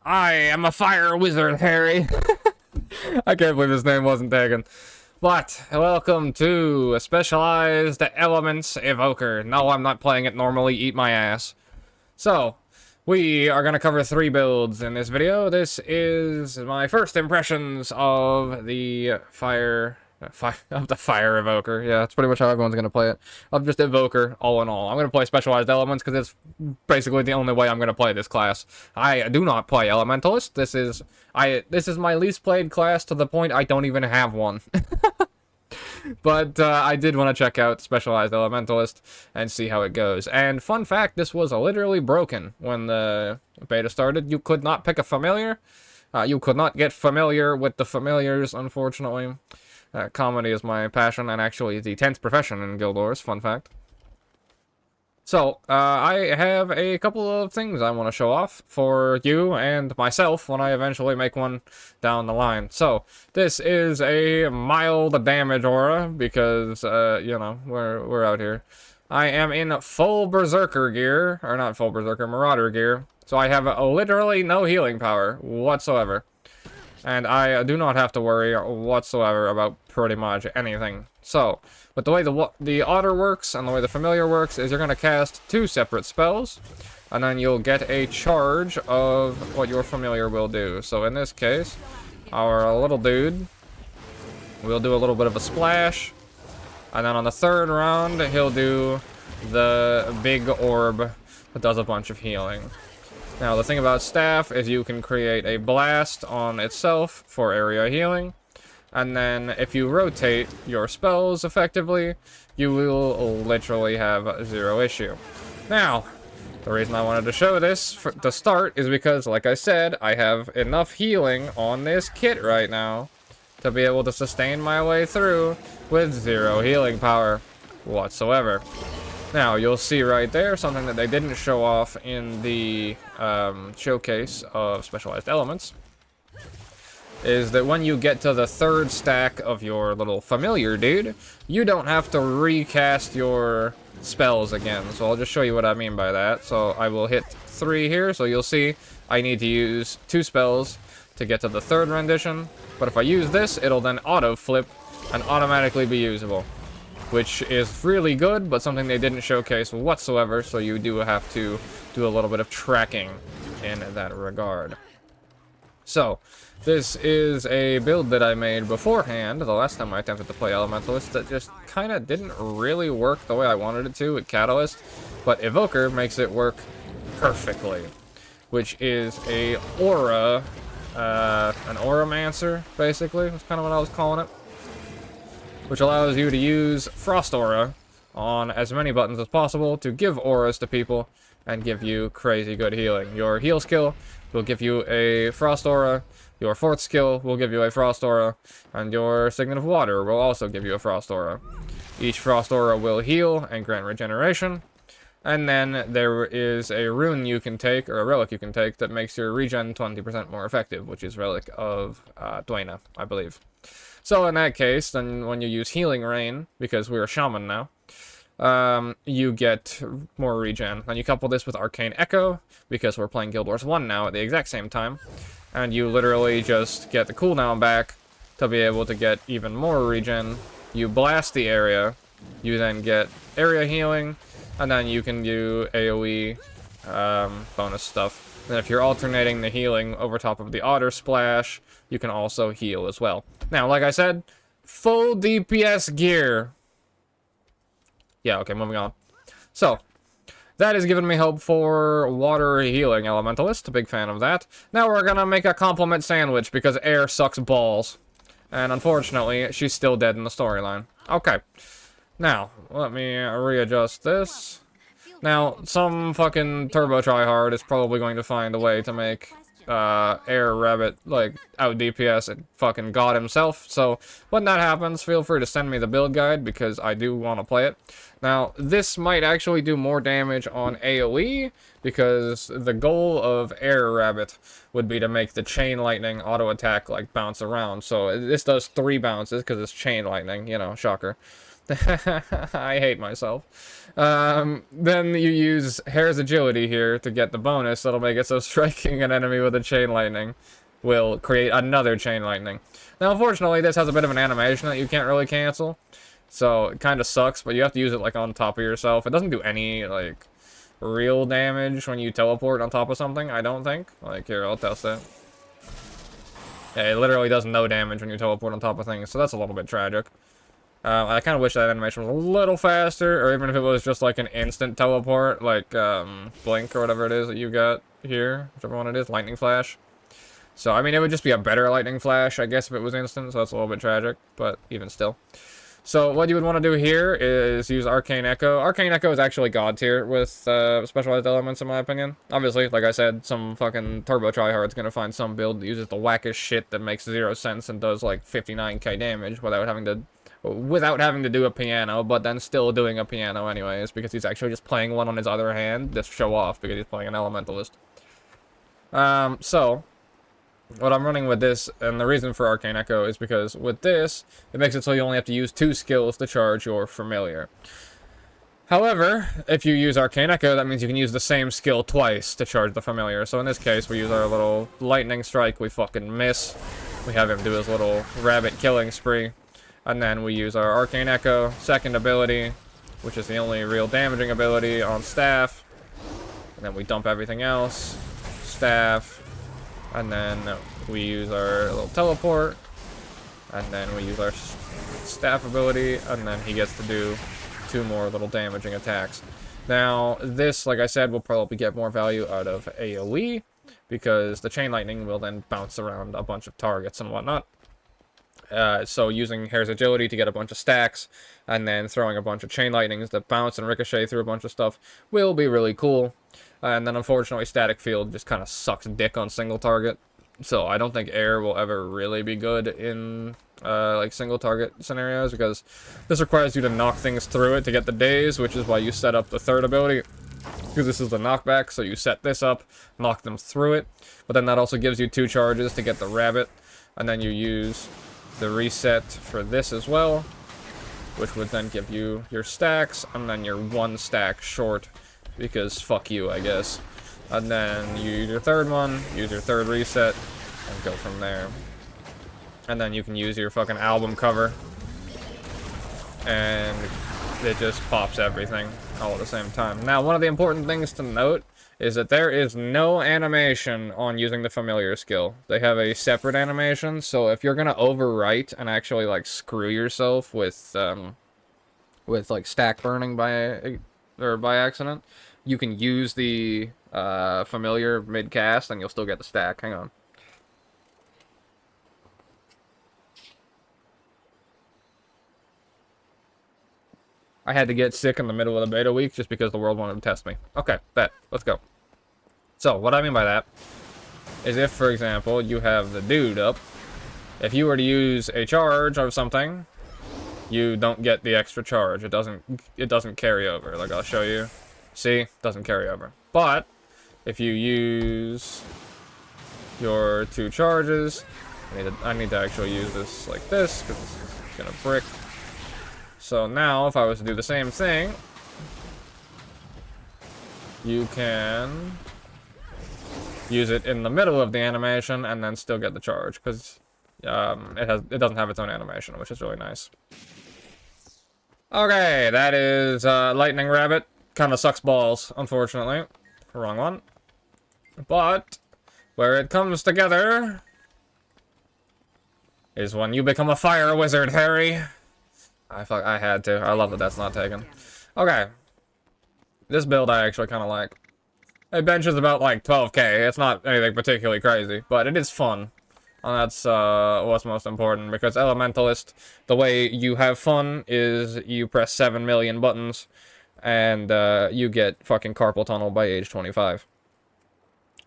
I am a fire wizard, Harry. I can't believe his name wasn't taken. But, welcome to Specialized Elements Evoker. No, I'm not playing it normally, eat my ass. So, we are going to cover 3 builds in this video. This is my first impressions of the fire Evoker. Yeah, that's pretty much how everyone's going to play it. Of just Evoker, all in all. I'm going to play Specialized Elements because it's basically the only way I'm going to play this class. I do not play Elementalist. This is my least played class to the point I don't even have one. But I did want to check out Specialized Elementalist and see how it goes. And fun fact, this was literally broken when the beta started. You could not pick a familiar. You could not get familiar with the familiars, unfortunately. Comedy is my passion, and actually the 10th profession in Guild Wars, fun fact. So, I have a couple of things I want to show off for you and myself when I eventually make one down the line. So, this is a mild damage aura, because, you know, we're out here. I am in full Berserker gear, or not full Berserker, Marauder gear, so I have literally no healing power whatsoever. And I do not have to worry whatsoever about pretty much anything. So, but the way the otter works and the way the familiar works is you're going to cast 2 separate spells, and then you'll get a charge of what your familiar will do. So in this case, our little dude will do a little bit of a splash, and then on the 3rd round, he'll do the big orb that does a bunch of healing. Now, the thing about staff is you can create a blast on itself for area healing, and then if you rotate your spells effectively, you will literally have 0 issue. Now, the reason I wanted to show this to start is because, like I said, I have enough healing on this kit right now to be able to sustain my way through with 0 healing power whatsoever. Now, you'll see right there something that they didn't show off in the showcase of Specialized Elements, is that when you get to the 3rd stack of your little familiar dude, you don't have to recast your spells again. So I'll just show you what I mean by that. So I will hit 3 here, so you'll see I need to use 2 spells to get to the 3rd rendition. But if I use this, it'll then auto-flip and automatically be usable, which is really good, but something they didn't showcase whatsoever, so you do have to do a little bit of tracking in that regard. So, this is a build that I made beforehand, the last time I attempted to play Elementalist, that just kind of didn't really work the way I wanted it to with Catalyst, but Evoker makes it work perfectly, which is a aura, an auramancer, basically, that's kind of what I was calling it, which allows you to use Frost Aura on as many buttons as possible to give auras to people and give you crazy good healing. Your heal skill will give you a Frost Aura, your 4th skill will give you a Frost Aura, and your Signet of Water will also give you a Frost Aura. Each Frost Aura will heal and grant regeneration, and then there is a rune you can take, or a relic you can take, that makes your regen 20% more effective, which is Relic of Dwayna, I believe. So in that case, then when you use Healing Rain, because we're a shaman now, you get more regen. Then you couple this with Arcane Echo, because we're playing Guild Wars 1 now at the exact same time, and you literally just get the cooldown back to be able to get even more regen. You blast the area, you then get area healing, and then you can do AoE bonus stuff. And if you're alternating the healing over top of the Otter Splash, you can also heal as well. Now, like I said, full DPS gear. Yeah, okay, moving on. So, that has given me hope for water healing Elementalist. A big fan of that. Now we're gonna make a compliment sandwich because air sucks balls. And unfortunately, she's still dead in the storyline. Okay. Now, let me readjust this. Now, some fucking turbo tryhard is probably going to find a way to make Air Rabbit, like, out DPS and fucking God himself. So, when that happens, feel free to send me the build guide, because I do want to play it. Now, this might actually do more damage on AoE, because the goal of Air Rabbit would be to make the Chain Lightning auto-attack, like, bounce around. So, this does 3 bounces, because it's Chain Lightning, you know, shocker. I hate myself. Then you use Hair's Agility here to get the bonus that'll make it so striking an enemy with a Chain Lightning will create another Chain Lightning. Now, unfortunately, this has a bit of an animation that you can't really cancel, so it kind of sucks, but you have to use it, like, on top of yourself. It doesn't do any, like, real damage when you teleport on top of something, I don't think. Like, here, I'll test it. Yeah, it literally does no damage when you teleport on top of things, so that's a little bit tragic. I kind of wish that animation was a little faster, or even if it was just like an instant teleport, like Blink or whatever it is that you got here, whichever one it is, Lightning Flash. So, I mean, it would just be a better Lightning Flash, I guess, if it was instant, so that's a little bit tragic, but even still. So, what you would want to do here is use Arcane Echo. Arcane Echo is actually God tier with specialized elements, in my opinion. Obviously, like I said, some fucking turbo tryhard's gonna find some build that uses the wackest shit that makes 0 sense and does like 59k damage without having to do a piano, but then still doing a piano anyways, because he's actually just playing one on his other hand, just show off, because he's playing an elementalist. So, what I'm running with this, and the reason for Arcane Echo, is because with this, it makes it so you only have to use 2 skills to charge your familiar. However, if you use Arcane Echo, that means you can use the same skill twice to charge the familiar. So in this case, we use our little lightning strike, we fucking miss. We have him do his little rabbit killing spree. And then we use our Arcane Echo, second ability, which is the only real damaging ability on staff. And then we dump everything else. Staff. And then we use our little teleport. And then we use our staff ability. And then he gets to do 2 more little damaging attacks. Now, this, like I said, will probably get more value out of AoE. Because the Chain Lightning will then bounce around a bunch of targets and whatnot. So using Hair's Agility to get a bunch of stacks, and then throwing a bunch of Chain Lightnings that bounce and ricochet through a bunch of stuff will be really cool. And then unfortunately Static Field just kind of sucks dick on single target. So I don't think air will ever really be good in like single target scenarios, because this requires you to knock things through it to get the daze, which is why you set up the third ability. Because this is the knockback, so you set this up, knock them through it. But then that also gives you 2 charges to get the rabbit, and then you use the reset for this as well, which would then give you your stacks, and then you're 1 stack short, because fuck you, I guess. And then you use your third one, use your third reset, and go from there. And then you can use your fucking album cover, and it just pops everything all at the same time. Now, one of the important things to note is that there is no animation on using the familiar skill. They have a separate animation, so if you're gonna overwrite and actually like screw yourself with like stack burning by accident, you can use the familiar mid cast and you'll still get the stack. Hang on. I had to get sick in the middle of the beta week just because the world wanted to test me. Okay, bet. Let's go. So, what I mean by that is if, for example, you have the dude up, if you were to use a charge or something, you don't get the extra charge. It doesn't carry over. Like, I'll show you. See? Doesn't carry over. But, if you use your 2 charges, I need to actually use this like this, because it's gonna brick. So now, if I was to do the same thing, you can use it in the middle of the animation and then still get the charge, because it doesn't have its own animation, which is really nice. Okay, that is Lightning Rabbit. Kind of sucks balls, unfortunately. Wrong one. But where it comes together is when you become a fire wizard, Harry. I had to. I love that that's not taken. Okay. This build I actually kind of like. It benches about like 12k. It's not anything particularly crazy, but it is fun. And that's what's most important, because Elementalist, the way you have fun is you press 7 million buttons, and you get fucking carpal tunnel by age 25.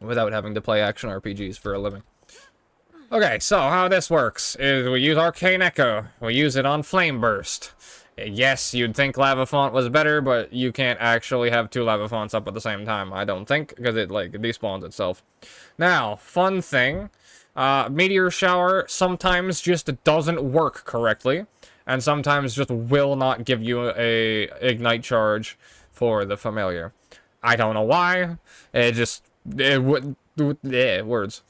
Without having to play action RPGs for a living. Okay, so how this works is we use Arcane Echo. We use it on Flame Burst. Yes, you'd think Lava Font was better, but you can't actually have 2 Lava Fonts up at the same time, I don't think, because it, like, despawns itself. Now, fun thing, Meteor Shower sometimes just doesn't work correctly, and sometimes just will not give you a ignite charge for the familiar. I don't know why. It would, yeah, words.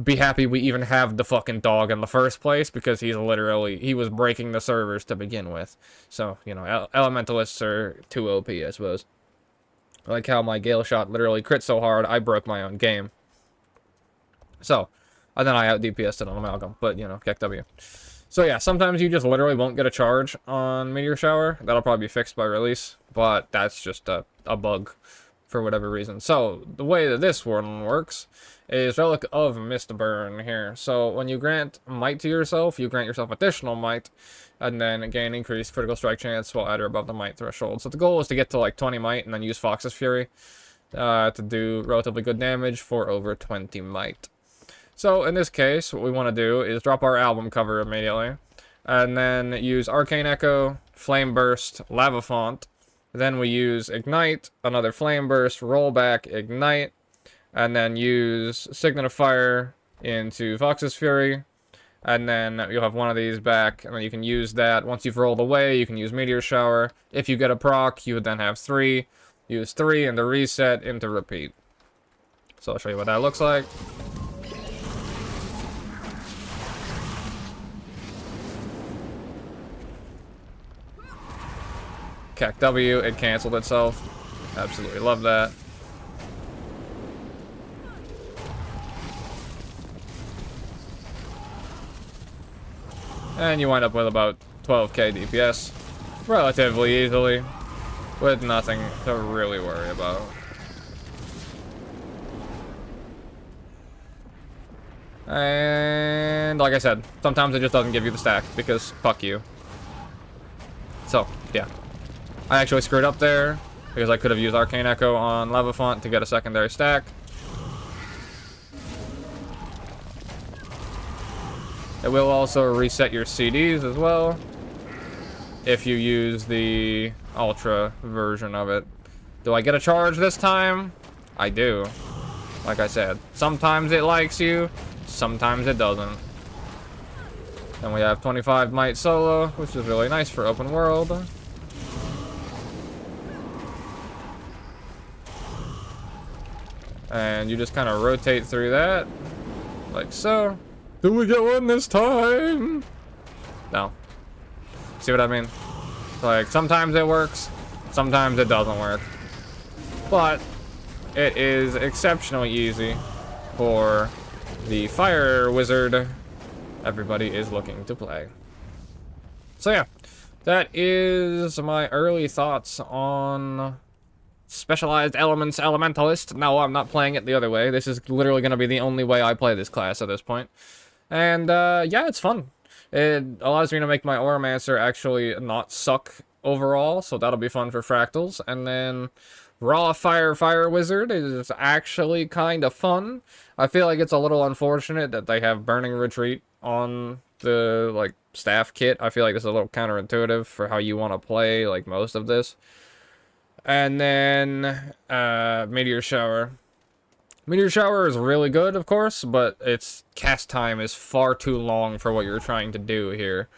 Be happy we even have the fucking dog in the first place, because he was breaking the servers to begin with. So, you know, elementalists are too OP, I suppose. Like how my Gale shot literally crit so hard, I broke my own game. So, and then I out DPS'd it on Amalgam, but, you know, Keck W. So yeah, sometimes you just literally won't get a charge on Meteor Shower. That'll probably be fixed by release, but that's just a bug for whatever reason. So, the way that this one works is Relic of Mistburn here. So, when you grant Might to yourself, you grant yourself additional Might, and then gain increased critical strike chance while at or above the Might threshold. So, the goal is to get to like 20 Might and then use Fox's Fury to do relatively good damage for over 20 Might. So, in this case, what we want to do is drop our album cover immediately, and then use Arcane Echo, Flame Burst, Lava Font. Then we use Ignite, another Flame Burst, Rollback, Ignite, and then use Signet of Fire into Fox's Fury, and then you'll have one of these back, and then you can use that. Once you've rolled away, you can use Meteor Shower. If you get a proc, you would then have 3. Use 3 into reset, into repeat. So I'll show you what that looks like. Keck W, it canceled itself. Absolutely love that. And you wind up with about 12k DPS relatively easily, with nothing to really worry about. And like I said, sometimes it just doesn't give you the stack because fuck you. So, yeah. I actually screwed up there because I could have used Arcane Echo on Lava Font to get a secondary stack. It will also reset your CDs as well if you use the Ultra version of it. Do I get a charge this time? I do. Like I said, sometimes it likes you, sometimes it doesn't. And we have 25 Might solo, which is really nice for open world. And you just kind of rotate through that, like so. Do we get one this time? No. See what I mean? Like, sometimes it works, sometimes it doesn't work. But it is exceptionally easy for the fire wizard everybody is looking to play. So yeah, that is my early thoughts on Specialized Elements Elementalist. No, I'm not playing it the other way. This is literally going to be the only way I play this class at this point. And, yeah, it's fun. It allows me to make my auramancer actually not suck overall, so that'll be fun for fractals. And then Raw Fire Wizard is actually kind of fun. I feel like it's a little unfortunate that they have Burning Retreat on the, like, staff kit. I feel like this is a little counterintuitive for how you want to play, like, most of this. And then, Meteor Shower. Meteor Shower is really good, of course, but its cast time is far too long for what you're trying to do here,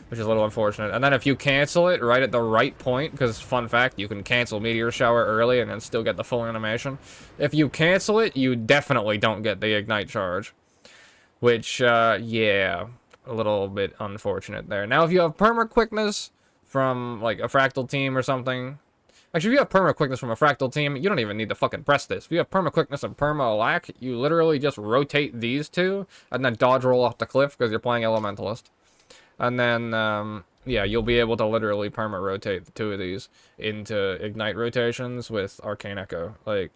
which is a little unfortunate. And then if you cancel it right at the right point, because, fun fact, you can cancel Meteor Shower early and then still get the full animation. If you cancel it, you definitely don't get the Ignite charge, which, yeah, a little bit unfortunate there. Now, if you have Perma Quickness from, like, a Fractal team or something... Actually, if you have Perma Quickness from a Fractal team, you don't even need to fucking press this. If you have Perma Quickness and Perma Alack, you literally just rotate these two, and then dodge roll off the cliff, because you're playing Elementalist. And then, yeah, you'll be able to literally Perma rotate the two of these into Ignite rotations with Arcane Echo. Like,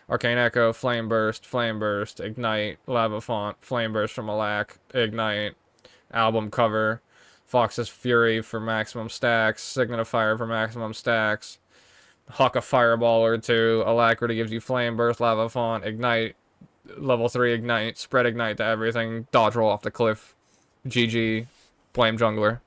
Arcane Echo, Flame Burst, Ignite, Lava Font, Flame Burst from Alack, Ignite, Album Cover, Fox's Fury for maximum stacks, Signet of Fire for maximum stacks, Huck a Fireball or two, Alacrity gives you Flame Burst, Lava Font, Ignite, level 3 Ignite, spread Ignite to everything, dodge roll off the cliff, GG, Flame Jungler.